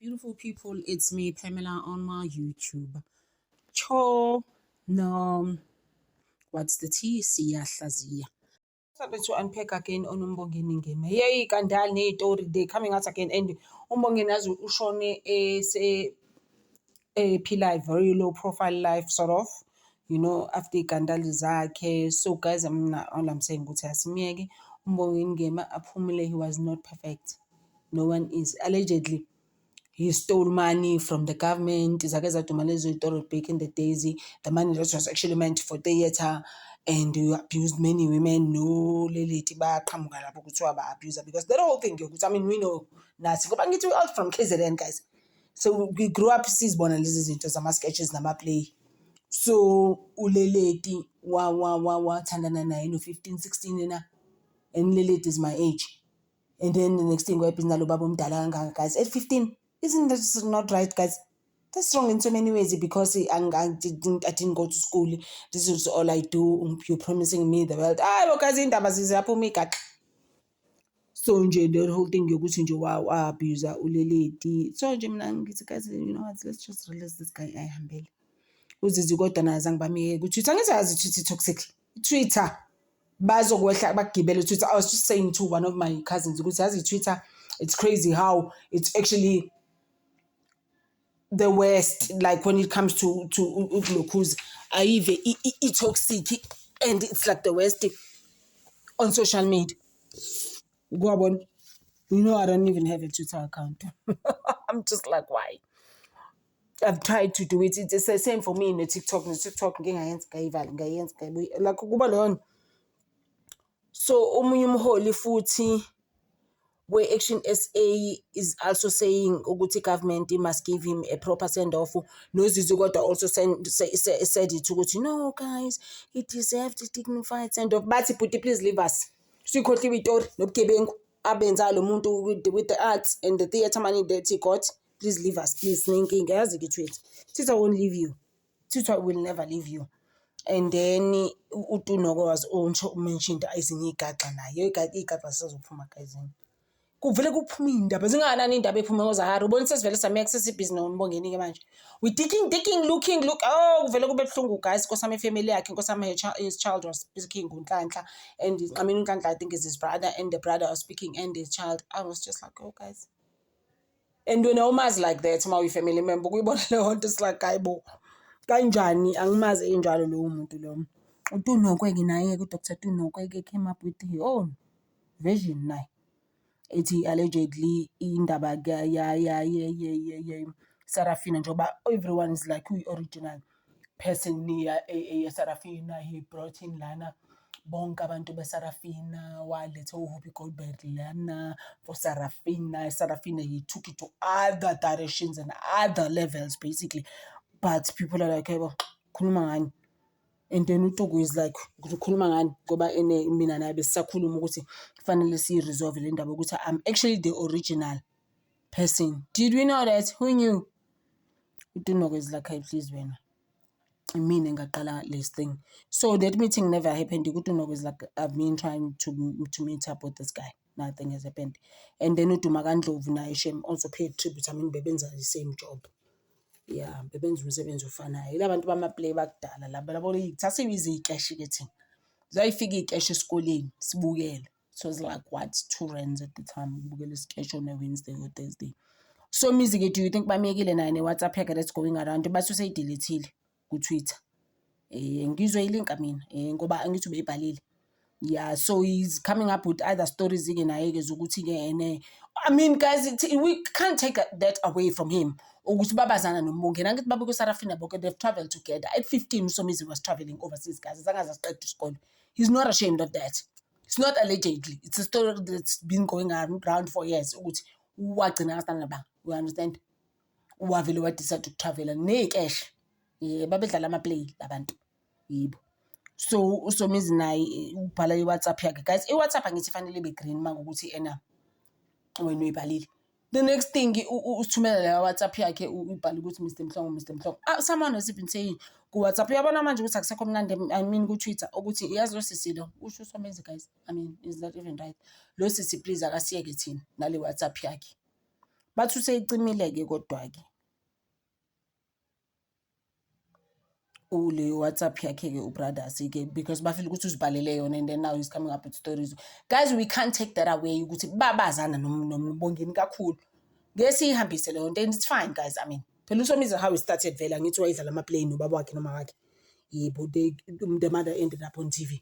Beautiful people, it's me, Pamela, on my YouTube. Cho, no, what's the tea? Siyahlaziya. Started to unpack again on Mbongeni Ngema. Yay, Kandal, Nate, they coming out again. And Mbongeni as ushone a very low profile life, sort of. You know, after Kandal zakhe. So, guys, all I'm saying, good Mbongeni Ngema, Apumile, he was not perfect. No one is. Allegedly. He stole money from the government. Back in the days, the money that was actually meant for theater, and you abused many women. No, abuser because the whole thing. I mean, we know Nasi. Go back into out from KZN, guys. So we grew up sees Bonalises into some sketches, nama play. So uleleti wa tandanana 15, 16 and Lilith is my age. And then the next thing guys at 15. Isn't that not right, guys? That's wrong in so many ways because I didn't go to school. This is all I do. You're promising me the world. So the whole thing you're going to wow abuser uleleti. So guys, you know what? Let's just release this guy. I am Bill. Who's this? You got an me. Twitter is toxic. Twitter. I was just saying to one of my cousins because as Twitter, it's crazy how it's actually the worst. Like when it comes to who's toxic, and it's like the worst on social media. Go on, you know I don't even have a Twitter account. I'm just like, why? I've tried to do it. It's the same for me in the TikTok. Like so holy futhi where Action SA is also saying ukuthi government must give him a proper send-off. No ZiGAXA's also said it ukuthi no guys, he deserved a dignified send-off. But please leave us. Sikhohliwe itori nobugebengu abenza lo muntu with the arts and the theater money that he got. Please leave us, please. Twitter won't leave you. Twitter will never leave you. And then uTunoko was mentioned ezinye igaxa nayo igaxa sizophuma guys. Kuvele kuphuma indaba zinganani indaba ephuma ngoZahara ubona sesivele sami access ibhizinisi noMbongeni ke manje we digging looking kuvele kube buhlungu guys nkosami family yakhe nkosami his child was speaking uNhlanhla and I mean uNhlanhla I think is his brother and the brother was speaking and his child. I was just like, oh guys, and when umazi like that my family member kuyibona le nto is like hayibo kanjani angimazi enjalo lo muntu lo uTunoko ke naye ku Dr. Tunoko ke came up with his own version naye. It's allegedly indaba ya Sarafina njoba everyone is like who original person near a Sarafina. He brought in lana bonke abantu beSarafina waletha uHoppy Goldberg lana for Sarafina he took it to other directions and other levels basically, but people are like, hey, khuluma ngani. And then uTogo is like ukukhuluma ngani ngoba mina naye besisakhuluma ukuthi kufanele resolve le ndaba ukuthi I'm actually the original person. Did we know that? Who knew? uTogo is like, hey, please wena mina ngaqala this thing. So that meeting never happened. uTogo is like, I've been trying to meet up with this guy. Nothing has happened. And then uDumakandlovu naye Shem also paid tribute. I mean bebenza the same job. Yeah, bebenza umsebenzi ofanayo. Labantu bama-play bakudala laba labo sasibiza iy'keshi ke thina. Zayifika iy'keshi esikoleni sibukele. So it was like what, 2 rands at the time ubukela isikheshi on a Wednesday or Thursday. So music, do you think bamiyekile naye ne-WhatsApp yakhe that's going around bathi useyidelethile ku-Twitter? Ngizwe ilinka mina ngoba angithi ubeyibhalile. Yeah, so he's coming up with other stories ke naye ke zokuthi ke I mean guys, we can't take that away from him. Ukuthi babazana noMbongeni angithi babuke Sarafina bonke they've traveled together. At 15 Somizi was traveling overseas guys. Zangaze asiqeda isikole. He's not ashamed of that. It's not allegedly. It's a story that's been going around for years. Ukuthi wagcina ngasana ba. You understand? Wavele wadecide to travel necash. Babedlala ama-play labantu. Yibo. So uSomizi naye ubhala iWhatsApp yakhe guys. iWhatsApp angithi fanele ibe green mangokuthi wena uyibhalile. The next thing uthumela la WhatsApp yakhe ubhala ukuthi Mr. Mhlongo. Someone has been saying ku WhatsApp uyabona manje ukuthi akusekho mnandi I mean ku Twitter ukuthi yazi lo sisi lo usho uSomizi guys. I mean is that even right? Lo sisi please akasiyeke thina nale WhatsApp yakhe. bathi useyicimile-ke kodwa-ke ule WhatsApp yakhe-ke ubrothers-ke because bafile ukuthi uzibhalele yona and then now he's coming up with stories. Guys, we can't take that away ukuthi babazana Mbongeni kakhulu. Ngeke siyihambise leyo nto and it's fine guys. I mean, phela uSomizi how he started vele angithi wayedlala ama-play nobaba wakhe noma wakhe. Yebo, the mother ended up on TV.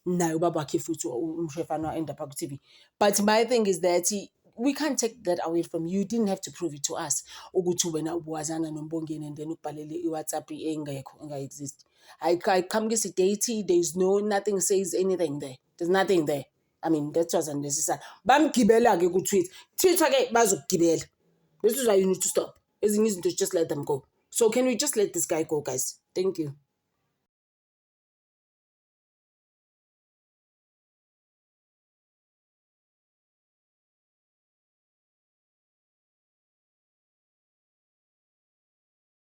Naye ubaba wakhe futhi umshefana end up ku-TV. But my thing is that we can't take that away from you. You didn't have to prove it to us ukuthi wena ubuwazana noMbongeni and then ukubhalele iWhatsApp engekho enga-exist. Ayikhamukisi date, there is nothing says anything there. There's nothing there. I mean, that was unnecessary. Bamgibela-ke ku-Twitter. Twitter-ke bazokugibela. This is why you need to stop. Ezinye izinto, just let them go. So can we just let this guy go, guys? Thank you.